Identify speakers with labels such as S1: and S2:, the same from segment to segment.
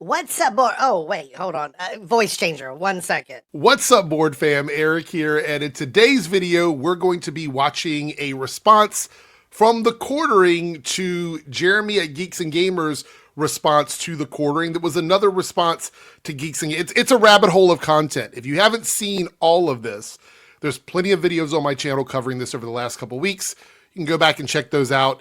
S1: What's up, board? Oh, wait, hold on. Voice changer, 1 second.
S2: What's up, board fam? Eric here, and in today's video, we're going to be watching a response from the quartering to Jeremy at Geeks and Gamers' response to the quartering. That was another response to Geeks and Gamers. It's a rabbit hole of content. If you haven't seen all of this, there's plenty of videos on my channel covering this over the last couple weeks. You can go back and check those out.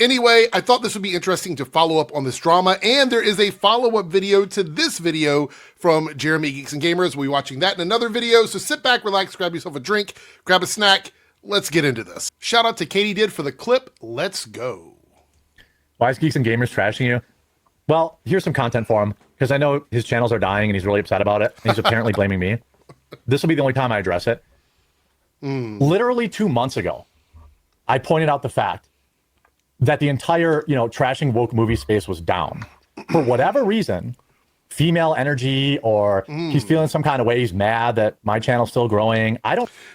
S2: Anyway, I thought this would be interesting to follow up on this drama, and there is a follow-up video to this video from Jeremy Geeks and Gamers. We'll be watching that in another video, so sit back, relax, grab yourself a drink, grab a snack. Let's get into this. Shout out to Katie Did for the clip. Let's go.
S3: Why is Geeks and Gamers trashing you? Well, here's some content for him, because I know his channels are dying and he's really upset about it. And he's apparently blaming me. This will be the only time I address it. Literally 2 months ago, I pointed out the fact that the entire, trashing woke movie space was down. For whatever reason, female energy, or he's feeling some kind of way, he's mad that my channel's still growing.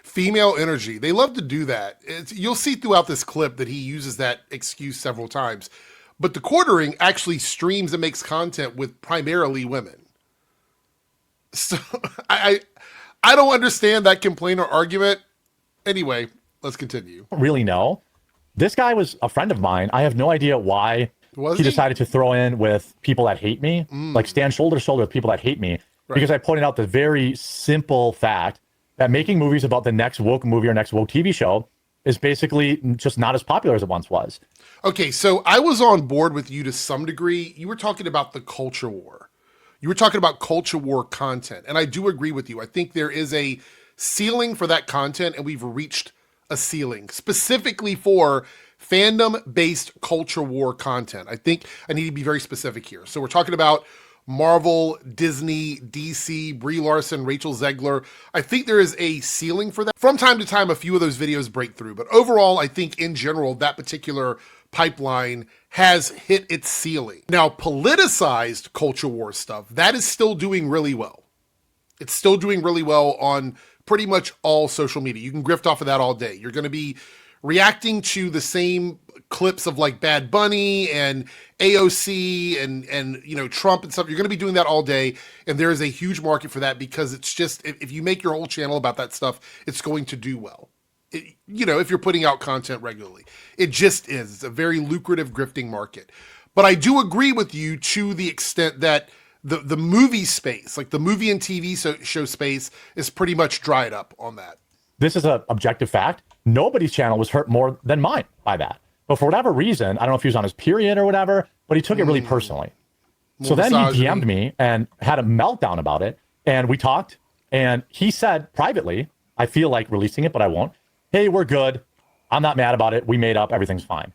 S2: Female energy. They love to do that. You'll see throughout this clip that he uses that excuse several times. But the quartering actually streams and makes content with primarily women. So I don't understand that complaint or argument. Anyway, let's continue.
S3: Really know. This guy was a friend of mine. I have no idea why he decided to throw in with people that hate me, like stand shoulder to shoulder with people that hate me, because I pointed out the very simple fact that making movies about the next woke movie or next woke TV show is basically just not as popular as it once was.
S2: Okay, so I was on board with you to some degree. You were talking about the culture war. You were talking about culture war content, and I do agree with you. I think there is a ceiling for that content, and we've reached a ceiling specifically for fandom-based culture war content. I think I need to be very specific here. So we're talking about Marvel, Disney, DC, Brie Larson, Rachel Zegler. I think there is a ceiling for that. From time to time, a few of those videos break through, but overall, I think in general, that particular pipeline has hit its ceiling. Now, politicized culture war stuff, that is still doing really well. It's still doing really well on pretty much all social media. You can grift off of that all day. You're going to be reacting to the same clips of like Bad Bunny and AOC and Trump and stuff. You're going to be doing that all day. And there is a huge market for that, because it's just, if you make your whole channel about that stuff, it's going to do well. If you're putting out content regularly, it just is. It's a very lucrative grifting market. But I do agree with you to the extent that the movie space, like the movie and TV show space, is pretty much dried up on that.
S3: This is an objective fact. Nobody's channel was hurt more than mine by that. But for whatever reason, I don't know if he was on his period or whatever, but he took it really personally. So then he DM'd me and had a meltdown about it. And we talked, and he said privately, I feel like releasing it, but I won't. Hey, we're good. I'm not mad about it. We made up. Everything's fine.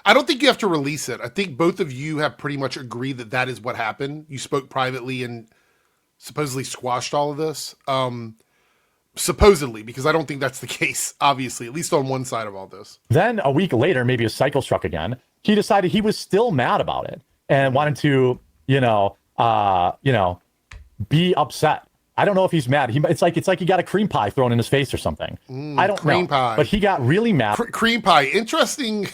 S2: I don't think you have to release it. I think both of you have pretty much agreed that that is what happened. You spoke privately and supposedly squashed all of this. Supposedly, because I don't think that's the case, obviously, at least on one side of all this.
S3: Then a week later, maybe a cycle struck again. He decided he was still mad about it and wanted to, be upset. I don't know if he's mad. It's like he got a cream pie thrown in his face or something. I don't know. Cream pie. But he got really mad.
S2: Cream pie. Interesting.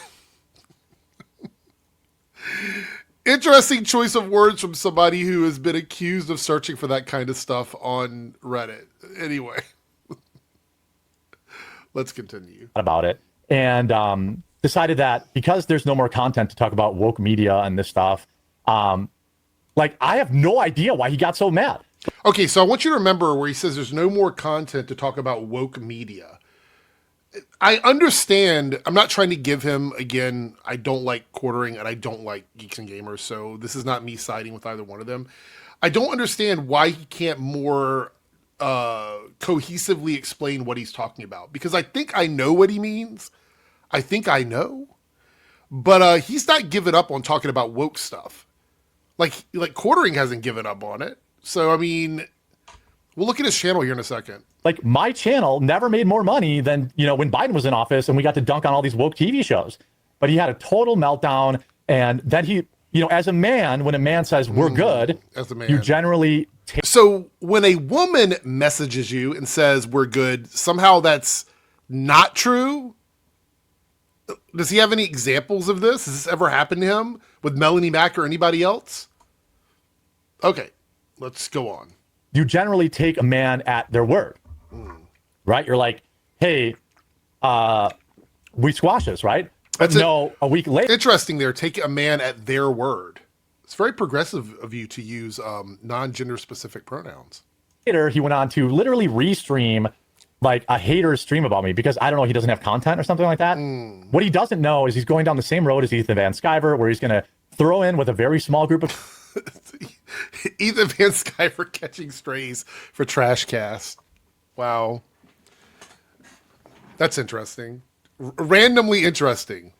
S2: Interesting choice of words from somebody who has been accused of searching for that kind of stuff on Reddit. Anyway, let's continue.
S3: About it, and decided that because there's no more content to talk about woke media and this stuff, I have no idea why he got so mad.
S2: Okay, so I want you to remember where he says there's no more content to talk about woke media. I understand. I'm not trying to give him, again, I don't like quartering and I don't like Geeks and Gamers, so this is not me siding with either one of them. I don't understand why he can't more cohesively explain what he's talking about, because I think I know what he means. I think I know. But he's not giving up on talking about woke stuff. Like quartering hasn't given up on it. So, I mean, we'll look at his channel here in a second.
S3: Like, my channel never made more money than, when Biden was in office and we got to dunk on all these woke TV shows. But he had a total meltdown. And then he, as a man, when a man says we're good,
S2: as a man,
S3: you generally take.
S2: So when a woman messages you and says we're good, somehow that's not true. Does he have any examples of this? Has this ever happened to him with Melanie Mack or anybody else? Okay, let's go on.
S3: You generally take a man at their word, right? You're like, hey, we squash this, right?
S2: That's
S3: no, a week later.
S2: Interesting there, take a man at their word. It's very progressive of you to use non-gender specific pronouns.
S3: Later, he went on to literally restream like a hater's stream about me because I don't know, he doesn't have content or something like that. What he doesn't know is he's going down the same road as Ethan Van Sciver, where he's going to throw in with a very small group of
S2: Ethan Van Sciver catching strays for Trashcast. Wow. That's interesting. Randomly interesting.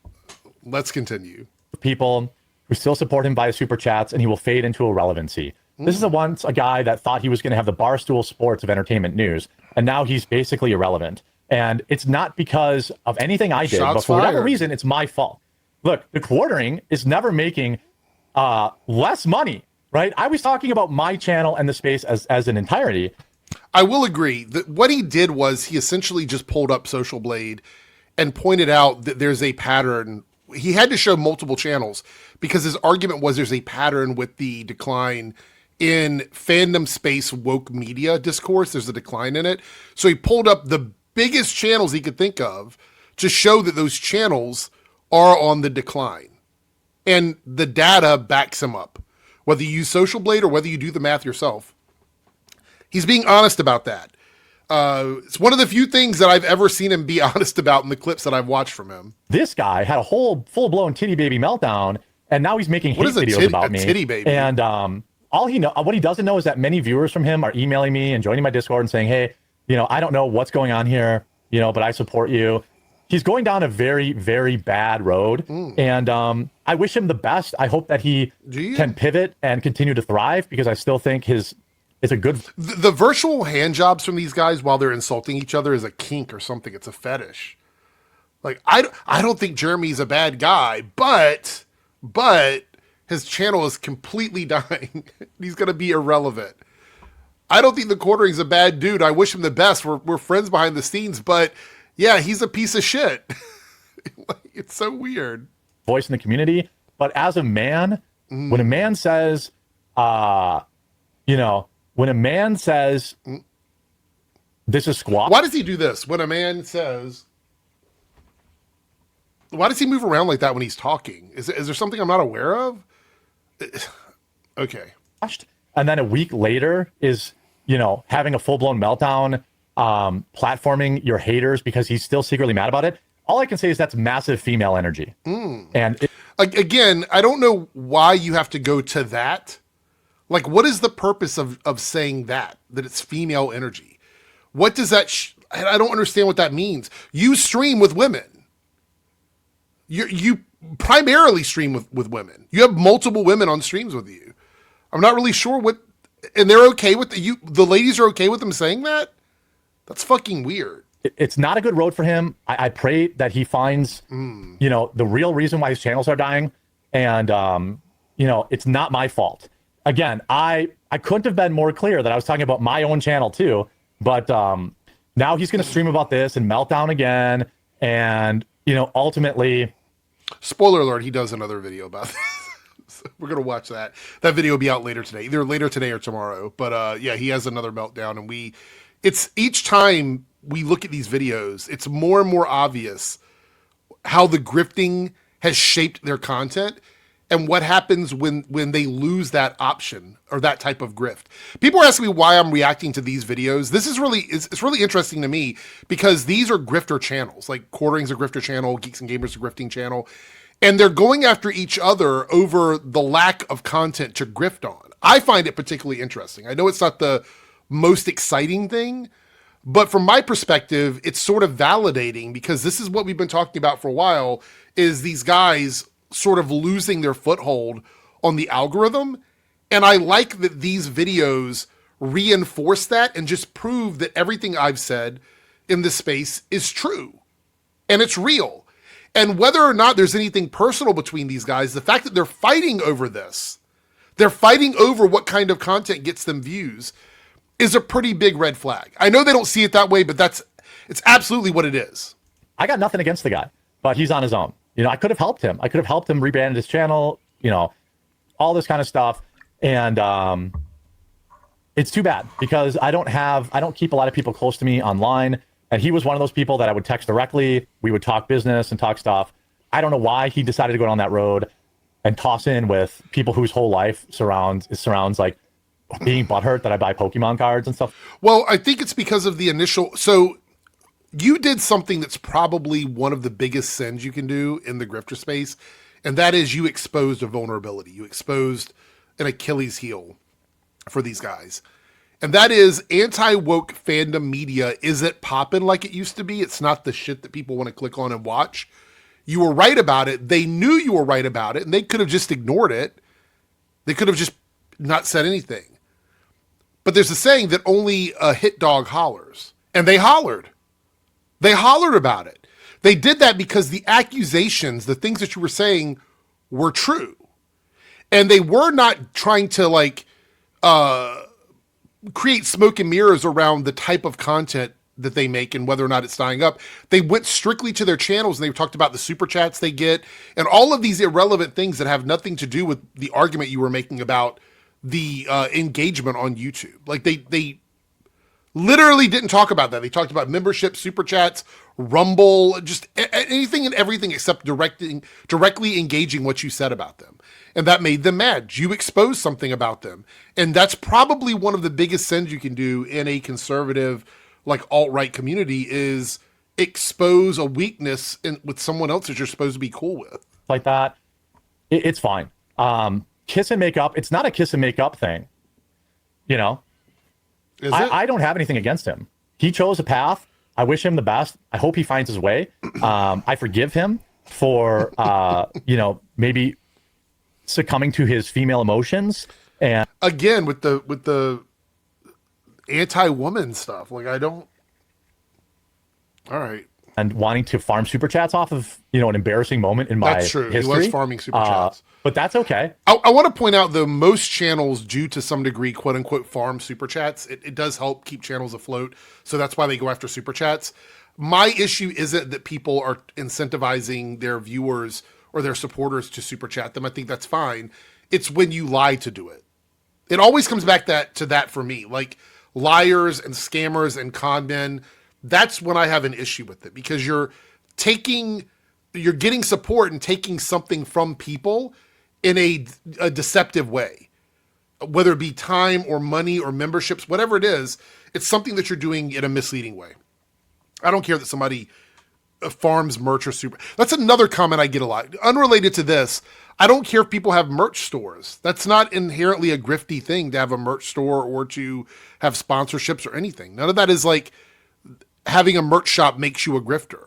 S2: Let's continue.
S3: people who still support him via super chats, and he will fade into irrelevancy. This is once a guy that thought he was going to have the Barstool Sports of entertainment news, and now he's basically irrelevant. And it's not because of anything I did,
S2: Shots
S3: but for whatever
S2: fired.
S3: reason, it's my fault. Look, the quartering is never making less money, right? I was talking about my channel and the space as an entirety.
S2: I will agree that what he did was he essentially just pulled up Social Blade and pointed out that there's a pattern. He had to show multiple channels because his argument was there's a pattern with the decline in fandom space woke media discourse. There's a decline in it. So he pulled up the biggest channels he could think of to show that those channels are on the decline. And the data backs him up. Whether you use Social Blade or whether you do the math yourself. He's being honest about that. It's one of the few things that I've ever seen him be honest about in the clips that I've watched from him.
S3: This guy had a whole full-blown titty baby meltdown, and now he's making hate videos about me.
S2: Titty baby?
S3: And what he doesn't know is that many viewers from him are emailing me and joining my Discord and saying, hey, I don't know what's going on here, but I support you. He's going down a very, very bad road. And I wish him the best. I hope that he can pivot and continue to thrive, because I still think it's a good...
S2: The virtual hand jobs from these guys while they're insulting each other is a kink or something. It's a fetish. Like, I don't think Jeremy's a bad guy, but his channel is completely dying. He's going to be irrelevant. I don't think the quartering's a bad dude. I wish him the best. We're friends behind the scenes, but yeah, he's a piece of shit. It's so weird.
S3: Voice in the community. But as a man, when a man says, when a man says, this is squat.
S2: Why does he do this? When a man says, why does he move around like that when he's talking? Is there something I'm not aware of? Okay.
S3: And then a week later is, having a full-blown meltdown, platforming your haters because he's still secretly mad about it. All I can say is that's massive female energy. And
S2: again, I don't know why you have to go to that. Like, what is the purpose of saying that it's female energy? What does that... I don't understand what that means. You stream with women. You primarily stream with women. You have multiple women on streams with you. I'm not really sure what... And they're okay with... The ladies are okay with them saying that? That's fucking weird.
S3: It's not a good road for him. I pray that he finds, the real reason why his channels are dying. And, it's not my fault. Again, I couldn't have been more clear that I was talking about my own channel too, but now he's going to stream about this and meltdown again, and ultimately...
S2: Spoiler alert, he does another video about this. So we're going to watch that. That video will be out later today, either later today or tomorrow, but yeah, he has another meltdown, and it's each time we look at these videos, it's more and more obvious how the grifting has shaped their content. And what happens when they lose that option or that type of grift? People are asking me why I'm reacting to these videos. This is it's really interesting to me because these are grifter channels. Like Quartering's a grifter channel, Geeks and Gamers a grifting channel, and they're going after each other over the lack of content to grift on. I find it particularly interesting. I know it's not the most exciting thing, but from my perspective, it's sort of validating because this is what we've been talking about for a while, is these guys sort of losing their foothold on the algorithm. And I like that these videos reinforce that and just prove that everything I've said in this space is true and it's real. And whether or not there's anything personal between these guys, the fact that they're fighting over this, they're fighting over what kind of content gets them views, is a pretty big red flag. I know they don't see it that way, but it's absolutely what it is.
S3: I got nothing against the guy, but he's on his own. I could have helped him. I could have helped him rebrand his channel, all this kind of stuff. And it's too bad because I don't keep a lot of people close to me online. And he was one of those people that I would text directly. We would talk business and talk stuff. I don't know why he decided to go down that road and toss in with people whose whole life surrounds like being butthurt that I buy Pokemon cards and stuff.
S2: Well, I think it's because of the initial. So you did something that's probably one of the biggest sins you can do in the grifter space. And that is you exposed a vulnerability. You exposed an Achilles heel for these guys. And that is anti-woke fandom media isn't popping like it used to be. It's not the shit that people want to click on and watch. You were right about it. They knew you were right about it, and they could have just ignored it. They could have just not said anything. But there's a saying that only a hit dog hollers. And they hollered. They hollered about it. They did that because the accusations, the things that you were saying were true. And they were not trying to create smoke and mirrors around the type of content that they make and whether or not it's dying up. They went strictly to their channels and they talked about the super chats they get and all of these irrelevant things that have nothing to do with the argument you were making about the engagement on YouTube. Like they literally didn't talk about that. They talked about membership, super chats, Rumble, just anything and everything except directly engaging what you said about them. And that made them mad. You exposed something about them. And that's probably one of the biggest sins you can do in a conservative, like alt-right community is expose a weakness with someone else that you're supposed to be cool with.
S3: Like that. It's fine. Kiss and make up. It's not a kiss and make up thing. You know? I don't have anything against him. He chose a path. I wish him the best. I hope he finds his way. I forgive him for, maybe succumbing to his female emotions. And
S2: again, with the anti-woman stuff, like I don't. All right.
S3: And wanting to farm super chats off of, an embarrassing moment in my history. That's true. He
S2: was farming super chats.
S3: But that's okay.
S2: I want to point out, though, most channels do to some degree, quote unquote, farm super chats. It does help keep channels afloat. So that's why they go after super chats. My issue isn't that people are incentivizing their viewers or their supporters to super chat them. I think that's fine. It's when you lie to do it. It always comes back to that for me. Like liars and scammers and con men, that's when I have an issue with it because you're getting support and taking something from people in a deceptive way, whether it be time or money or memberships, whatever it is, it's something that you're doing in a misleading way. I don't care that somebody farms merch or super. That's another comment I get a lot. Unrelated to this, I don't care if people have merch stores. That's not inherently a grifty thing to have a merch store or to have sponsorships or anything. None of that is like having a merch shop makes you a grifter.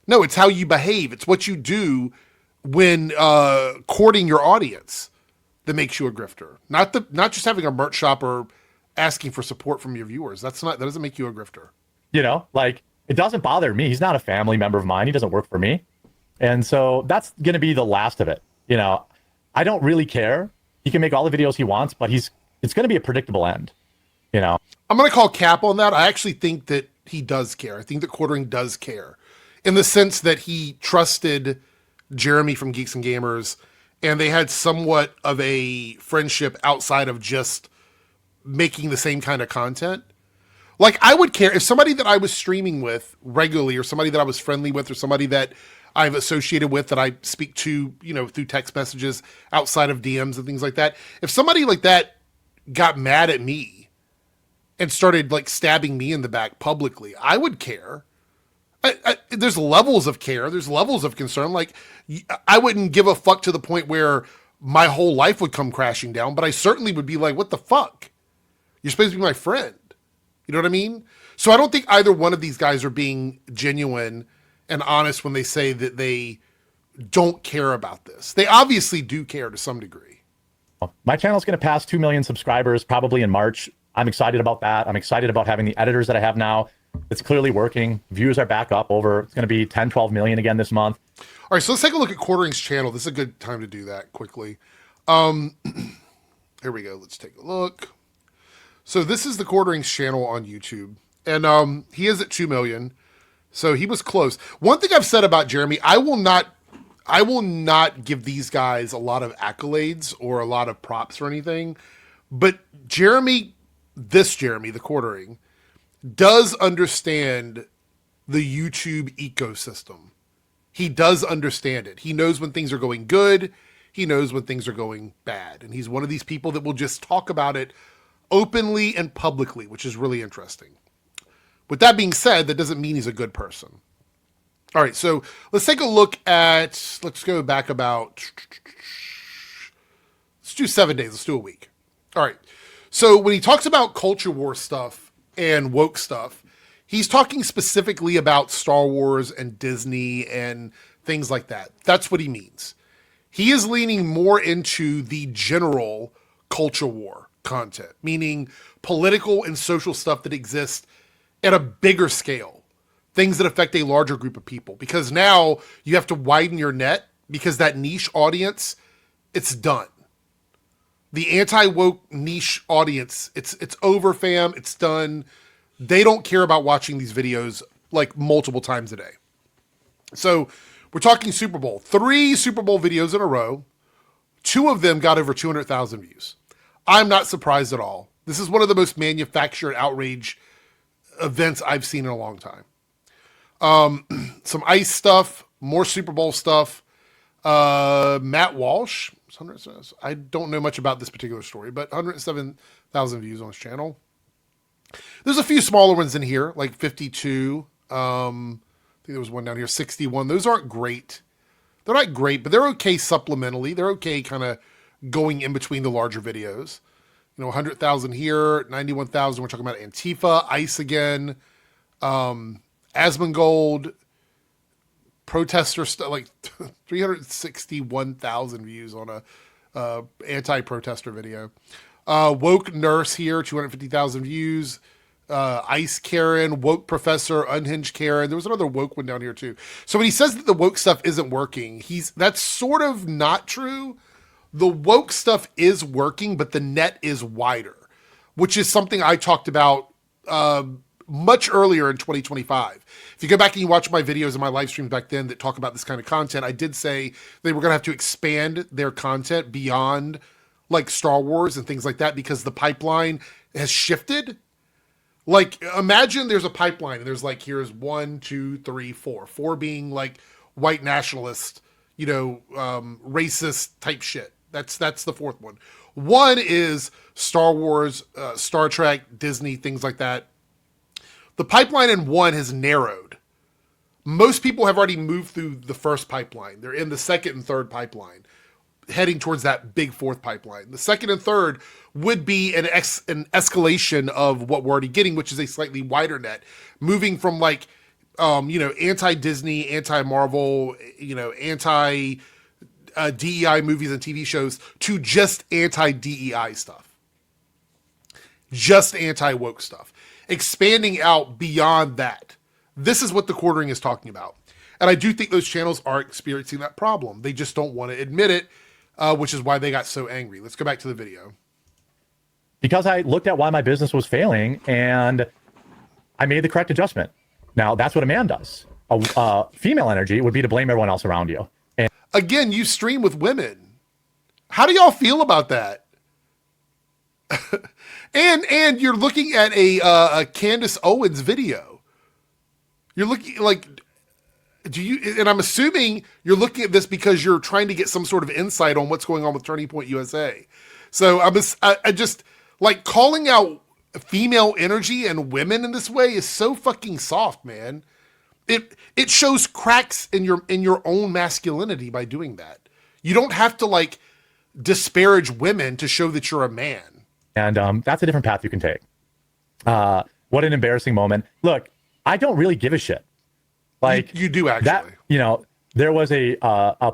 S2: No, it's how you behave. It's what you do when courting your audience that makes you a grifter. Not just having a merch shop or asking for support from your viewers. That doesn't make you a grifter.
S3: It doesn't bother me. He's not a family member of mine. He doesn't work for me. And so that's going to be the last of it. I don't really care. He can make all the videos he wants, but it's going to be a predictable end. I'm
S2: going to call cap on that. I actually think that he does care. I think that Quartering does care in the sense that he trusted Jeremy from Geeks and Gamers and they had somewhat of a friendship outside of just making the same kind of content. Like I would care if somebody that I was streaming with regularly or somebody that I was friendly with or somebody that I've associated with that I speak to, through text messages outside of DMs and things like that. If somebody like that got mad at me and started like stabbing me in the back publicly, I would care. There's levels of care. There's levels of concern. Like I wouldn't give a fuck to the point where my whole life would come crashing down, but I certainly would be like, what the fuck? You're supposed to be my friend. You know what I mean? So I don't think either one of these guys are being genuine and honest when they say that they don't care about this. They obviously do care to some degree.
S3: My channel's going to pass 2 million subscribers probably in March. I'm excited about that. I'm excited about having the editors that I have now. It's clearly working. Views are back up over. It's going to be 10, 12 million again this month.
S2: All right, so let's take a look at Quartering's channel. This is a good time to do that quickly. Here we go. Let's take a look. So this is the Quartering's channel on YouTube. And he is at 2 million. So he was close. One thing I've said about Jeremy, I will not I will not give these guys a lot of accolades or a lot of props or anything, but Jeremy, the quartering, does understand the YouTube ecosystem. He does understand it. He knows when things are going good. He knows when things are going bad. And he's one of these people that will just talk about it openly and publicly, which is really interesting. With that being said, that doesn't mean he's a good person. All right, so let's take a look at, let's go back about, let's do 7 days. Let's do a week. All right. So when he talks about culture war stuff and woke stuff, he's talking specifically about Star Wars and Disney and things like that. That's what he means. He is leaning more into the general culture war content, meaning political and social stuff that exists at a bigger scale, things that affect a larger group of people. Because now you have to widen your net because that niche audience, it's done. The anti-woke niche audience, it's over, fam. It's done. They don't care about watching these videos like multiple times a day. So we're talking Super Bowl. 3 Super Bowl videos in a row. 2 of them got over 200,000 views. I'm not surprised at all. This is one of the most manufactured outrage events I've seen in a long time. Some ice stuff, more Super Bowl stuff. Matt Walsh, I don't know much about this particular story, but 107,000 views on his channel. There's a few smaller ones in here, like 52. I think there was one down here, 61. Those aren't great. They're not great, but they're okay supplementally. They're okay kind of going in between the larger videos. You know, 100,000 here, 91,000. We're talking about Antifa, ICE again, Asmongold, protester stuff, like 361,000 views on a anti-protester video. Woke nurse here, 250,000 views. Ice Karen, woke professor, unhinged Karen. There was another woke one down here too. So when he says that the woke stuff isn't working, that's sort of not true. The woke stuff is working, but the net is wider, which is something I talked about much earlier in 2025. If you go back and you watch my videos and my live streams back then that talk about this kind of content, I did say they were going to have to expand their content beyond like Star Wars and things like that because the pipeline has shifted. Like, imagine there's a pipeline and there's like, here's 1, 2, 3, 4. 4 being like white nationalist, you know, racist type shit. That's the 4th one. 1 is Star Wars, Star Trek, Disney, things like that. The pipeline in 1 has narrowed. Most people have already moved through the first pipeline. They're in the 2nd and 3rd pipeline, heading towards that big 4th pipeline. The 2nd and 3rd would be an escalation of what we're already getting, which is a slightly wider net, moving from like, you know, anti-Disney, anti-Marvel, you know, anti-DEI movies and TV shows to just anti-DEI stuff. Just anti-woke stuff. Expanding out beyond that. This is what the quartering is talking about. And I do think those channels are experiencing that problem. They just don't want to admit it, which is why they got so angry. Let's go back to the video.
S3: Because I looked at why my business was failing and I made the correct adjustment. Now, that's what a man does. A female energy would be to blame everyone else around you. And
S2: again, you stream with women. How do y'all feel about that? and you're looking at a Candace Owens video. You're looking like, and I'm assuming you're looking at this because you're trying to get some sort of insight on what's going on with Turning Point USA. So I just like calling out female energy and women in this way is so fucking soft, man. It shows cracks in your own masculinity by doing that. You don't have to like disparage women to show that you're a man.
S3: And that's a different path you can take. What an embarrassing moment. Look, I don't really give a shit. Like
S2: you do actually.
S3: That, you know, there was a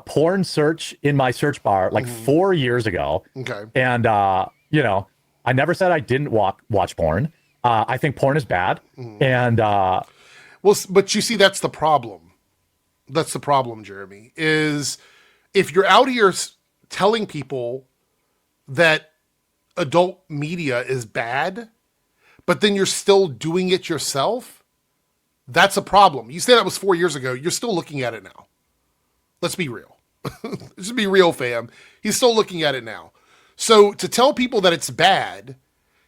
S3: porn search in my search bar like 4 years ago.
S2: Okay.
S3: And you know, I never said I didn't watch porn. I think porn is bad. And well,
S2: but you see, that's the problem. That's the problem, Jeremy, is if you're out here telling people that adult media is bad, but then you're still doing it yourself, that's a problem. You say that was 4 years ago. You're still looking at it now. Let's be real. Just be real, fam. He's still looking at it now. So to tell people that it's bad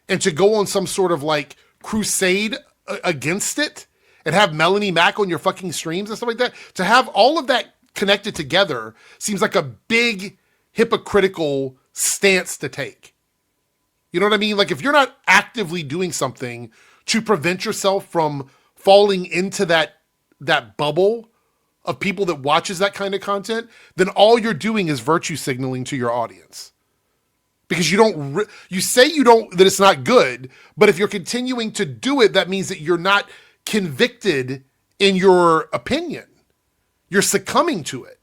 S2: and to go on some sort of like crusade against it and have Melanie Mac on your fucking streams and stuff like that, to have all of that connected together seems like a big hypocritical stance to take. You know what I mean? Like if you're not actively doing something to prevent yourself from falling into that bubble of people that watches that kind of content, then all you're doing is virtue signaling to your audience. Because you say you don't, that it's not good, but if you're continuing to do it, that means that you're not convicted in your opinion. You're succumbing to it.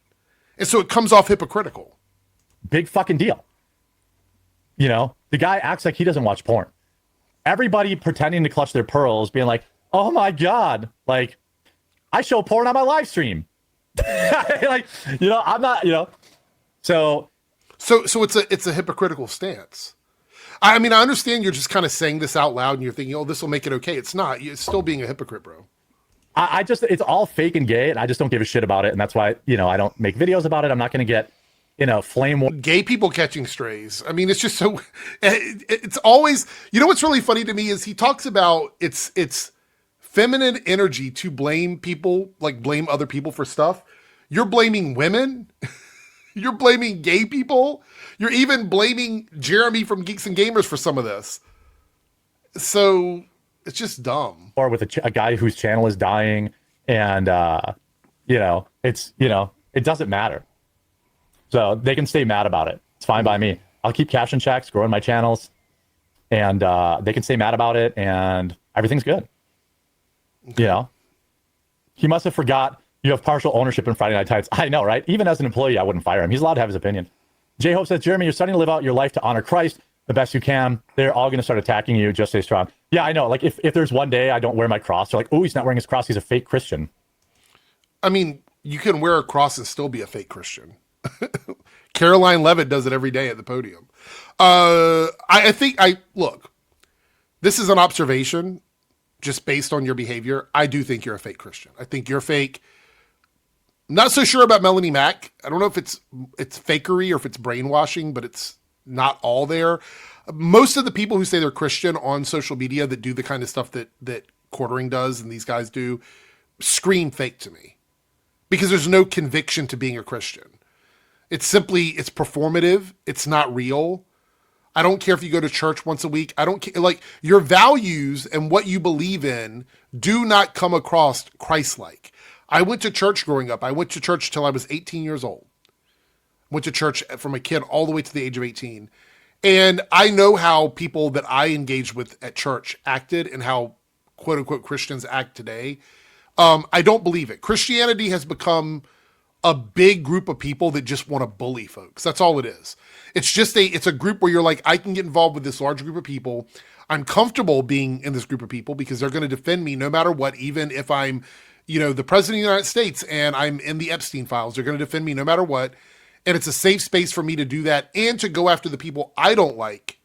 S2: And so it comes off hypocritical.
S3: Big fucking deal. You know, the guy acts like he doesn't watch porn. Everybody pretending to clutch their pearls, being like, oh my God, like, I show porn on my live stream. Like, you know, I'm not, you know. So
S2: it's a hypocritical stance. I mean, I understand you're just kind of saying this out loud and you're thinking, oh, this will make it okay. It's not. It's still being a hypocrite, bro.
S3: I just, it's all fake and gay, and I just don't give a shit about it. And that's why, you know, I don't make videos about it. I'm not going to get, you know, flame war.
S2: Gay people catching strays. I mean, it's just so, it's always, you know, what's really funny to me is he talks about it's feminine energy to blame people, like blame other people for stuff. You're blaming women. You're blaming gay people. You're even blaming Jeremy from Geeks and Gamers for some of this. So it's just dumb.
S3: Or with a guy whose channel is dying, and you know, it's, you know, it doesn't matter. So they can stay mad about it. It's fine by me. I'll keep cashing checks, growing my channels, and they can stay mad about it, and everything's good. Okay. You know, he must have forgot you have partial ownership in Friday Night Tights. I know, right? Even as an employee, I wouldn't fire him. He's allowed to have his opinion. J-Hope says, Jeremy, you're starting to live out your life to honor Christ the best you can. They're all going to start attacking you. Just stay strong. Yeah, I know. Like, if there's one day I don't wear my cross, they're like, oh, he's not wearing his cross. He's a fake Christian.
S2: I mean, you can wear a cross and still be a fake Christian. Caroline Levitt does it every day at the podium. Look, this is an observation just based on your behavior. I do think you're a fake Christian. I think you're fake. Not so sure about Melanie Mac. I don't know if it's fakery or if it's brainwashing, but it's not all there. Most of the people who say they're Christian on social media that do the kind of stuff that Quartering does and these guys do scream fake to me, because there's no conviction to being a Christian. It's performative. It's not real. I don't care if you go to church once a week. I don't care. Like, your values and what you believe in do not come across Christ-like. I went to church growing up. I went to church till I was 18 years old. Went to church from a kid all the way to the age of 18. And I know how people that I engaged with at church acted and how quote unquote Christians act today. I don't believe it. Christianity has become a big group of people that just want to bully folks. That's all it is. It's a group where you're like, I can get involved with this large group of people. I'm comfortable being in this group of people because they're going to defend me no matter what, even if I'm, you know, the president of the United States and I'm in the Epstein files. They're going to defend me no matter what. And it's a safe space for me to do that and to go after the people I don't like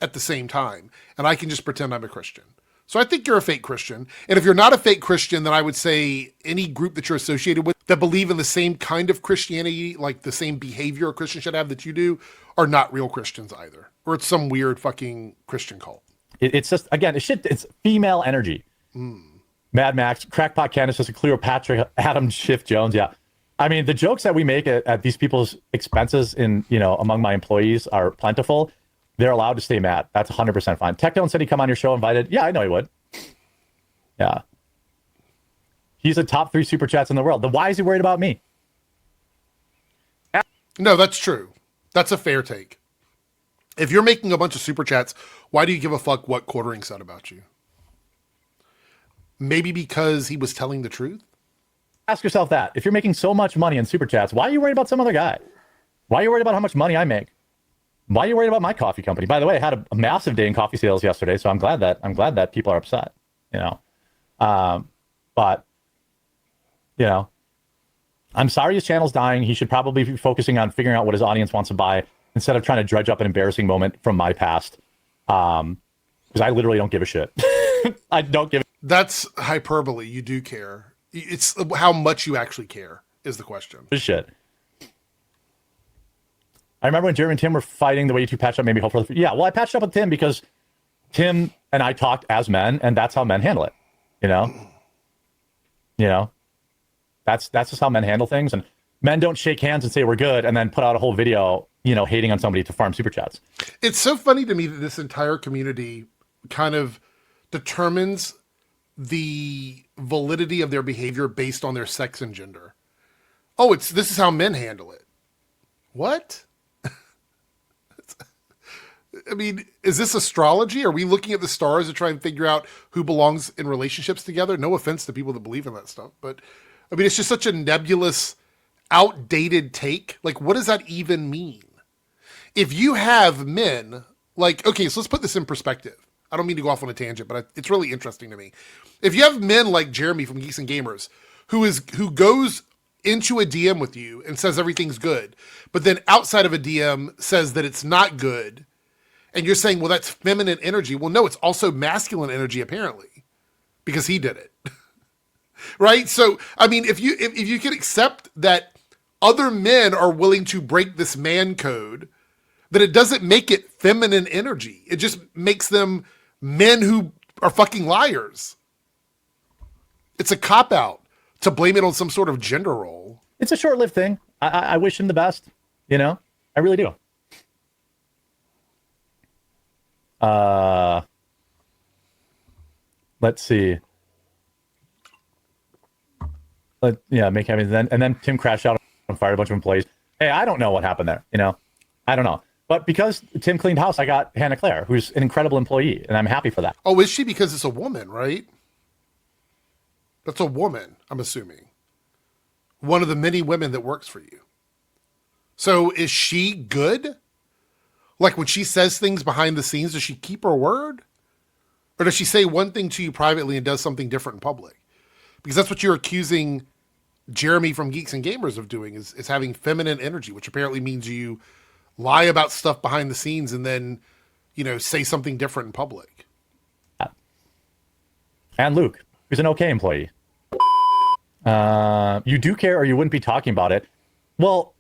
S2: at the same time. And I can just pretend I'm a Christian. So I think you're a fake Christian. And if you're not a fake Christian, then I would say any group that you're associated with that believe in the same kind of Christianity, like the same behavior a Christian should have that you do, are not real Christians either. Or it's some weird fucking Christian cult.
S3: It's just, again, it's female energy. Mad Max, Crackpot Candace is a Cleopatra, Adam Schiff Jones. Yeah. I mean, the jokes that we make at these people's expenses in, you know, among my employees are plentiful. They're allowed to stay mad. That's 100% fine. Techdome said he'd come on your show invited. Yeah, I know he would. Yeah. He's a top 3 super chats in the world. Then why is he worried about me?
S2: No, that's true. That's a fair take. If you're making a bunch of super chats, why do you give a fuck what Quartering said about you? Maybe because he was telling the truth?
S3: Ask yourself that. If you're making so much money in super chats, why are you worried about some other guy? Why are you worried about how much money I make? Why are you worried about my coffee company? By the way, I had a massive day in coffee sales yesterday, so I'm glad that people are upset. You know, but you know, I'm sorry his channel's dying. He should probably be focusing on figuring out what his audience wants to buy instead of trying to dredge up an embarrassing moment from my past. Because I literally don't give a shit. I don't give.
S2: That's hyperbole. You do care. It's how much you actually care is the question.
S3: Shit. I remember when Jeremy and Tim were fighting, the way you two patched up made me hope for the... Yeah, well, I patched up with Tim because Tim and I talked as men, and that's how men handle it, you know? You know? That's just how men handle things, and men don't shake hands and say we're good and then put out a whole video, you know, hating on somebody to farm super chats.
S2: It's so funny to me that this entire community kind of determines the validity of their behavior based on their sex and gender. Oh, this is how men handle it. What? I mean, is this astrology? Are we looking at the stars to try and figure out who belongs in relationships together? No offense to people that believe in that stuff, but I mean, it's just such a nebulous, outdated take. Like, what does that even mean? If you have men, like, okay, so let's put this in perspective. I don't mean to go off on a tangent, but it's really interesting to me. If you have men like Jeremy from Geeks and Gamers, who goes into a DM with you and says everything's good, but then outside of a DM says that it's not good, and you're saying, well, that's feminine energy. Well, no, it's also masculine energy, apparently, because he did it. Right? So, I mean, if you can accept that other men are willing to break this man code, then it doesn't make it feminine energy. It just makes them men who are fucking liars. It's a cop-out to blame it on some sort of gender role.
S3: It's a short-lived thing. I wish him the best, you know? I really do. Let's see. Make having and then Tim crashed out and fired a bunch of employees. Hey, I don't know what happened there, you know? I don't know. But because Tim cleaned house, I got Hannah Claire, who's an incredible employee, and I'm happy for that.
S2: Oh, is she? Because it's a woman, right? That's a woman, I'm assuming. One of the many women that works for you. So is she good? Like when she says things behind the scenes, does she keep her word? Or does she say one thing to you privately and does something different in public? Because that's what you're accusing Jeremy from Geeks and Gamers of doing, is having feminine energy, which apparently means you lie about stuff behind the scenes and then, you know, say something different in public.
S3: And Luke, who's an okay employee. You do care or you wouldn't be talking about it. Well,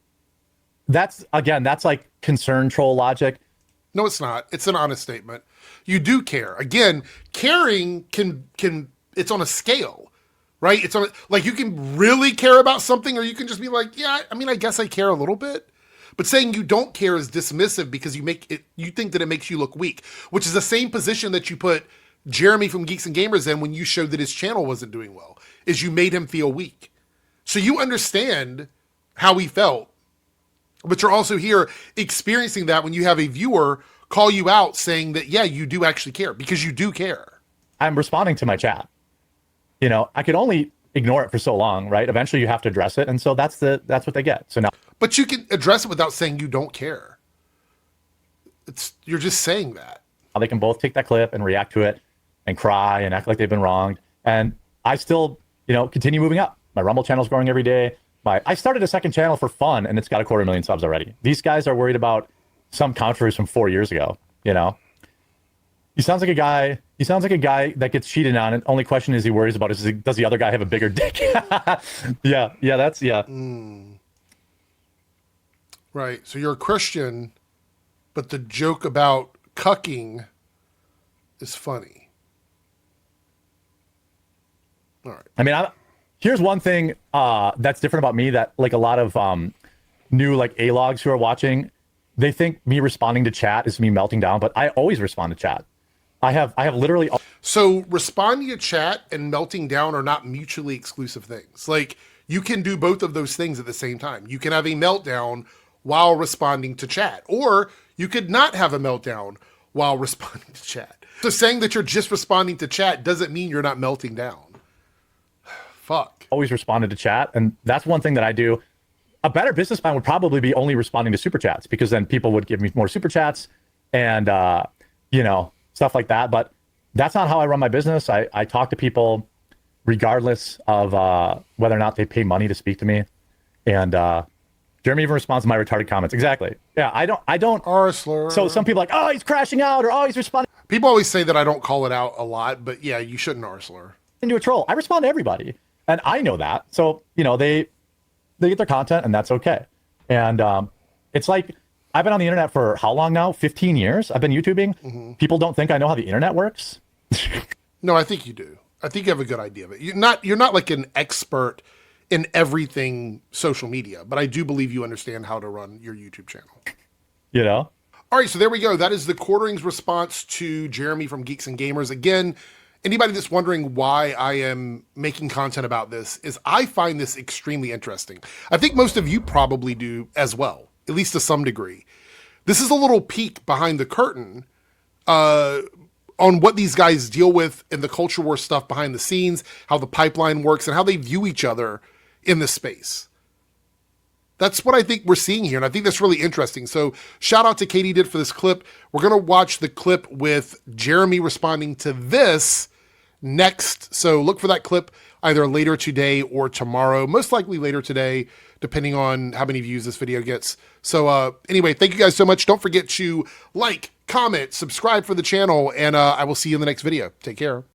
S3: that's like concern troll logic.
S2: No, it's not. It's an honest statement. You do care. Again, caring can it's on a scale, right? It's on like you can really care about something, or you can just be like, yeah, I mean, I guess I care a little bit. But saying you don't care is dismissive because you think that it makes you look weak, which is the same position that you put Jeremy from Geeks and Gamers in when you showed that his channel wasn't doing well, is you made him feel weak. So you understand how he felt, but you're also here experiencing that when you have a viewer call you out saying that, yeah, you do actually care, because you do care.
S3: I'm responding to my chat. You know, I could only ignore it for so long, right? Eventually you have to address it. And so that's what they get. So now.
S2: But you can address it without saying you don't care. You're just saying that.
S3: They can both take that clip and react to it and cry and act like they've been wronged. And I still, you know, continue moving up. My Rumble channel's growing every day. I started a second channel for fun, and it's got 250,000 subs already. These guys are worried about some controversy from 4 years ago, you know? He sounds like a guy that gets cheated on, and only question he worries about is does the other guy have a bigger dick? Yeah.
S2: Right. So you're a Christian, but the joke about cucking is funny. All right.
S3: I mean, here's one thing that's different about me that like a lot of new like A-logs who are watching, they think me responding to chat is me melting down, but I always respond to chat. I have literally.
S2: So responding to chat and melting down are not mutually exclusive things. Like you can do both of those things at the same time. You can have a meltdown while responding to chat, or you could not have a meltdown while responding to chat. So saying that you're just responding to chat doesn't mean you're not melting down. Fuck.
S3: Always responded to chat, and that's one thing that I do. A better business plan would probably be only responding to super chats, because then people would give me more super chats and you know, stuff like that. But that's not how I run my business. I talk to people regardless of whether or not they pay money to speak to me. And Jeremy even responds to my retarded comments. Exactly. Yeah, I don't.
S2: Arsler.
S3: So some people are like, oh, he's crashing out, or oh, he's responding.
S2: People always say that I don't call it out a lot, but yeah, you shouldn't Arsler.
S3: Into a troll. I respond to everybody, and I know that. So you know they get their content, and that's okay. And it's like I've been on the internet for how long now? 15 years. I've been YouTubing. People don't think I know how the internet works.
S2: No, I think you do. I think you have a good idea of it. You're not like an expert in everything social media, but I do believe you understand how to run your YouTube channel.
S3: You know?
S2: All right, so there we go. That is the Quartering's response to Jeremy from Geeks and Gamers. Again, anybody that's wondering why I am making content about this is I find this extremely interesting. I think most of you probably do as well, at least to some degree. This is a little peek behind the curtain on what these guys deal with in the culture war stuff behind the scenes, how the pipeline works, and how they view each other in this space. That's what I think we're seeing here, and I think that's really interesting. So shout out to Katie Did for this clip. We're going to watch the clip with Jeremy responding to this next. So look for that clip either later today or tomorrow, most likely later today, depending on how many views this video gets. So anyway, thank you guys so much. Don't forget to like, comment, subscribe for the channel, and I will see you in the next video. Take care.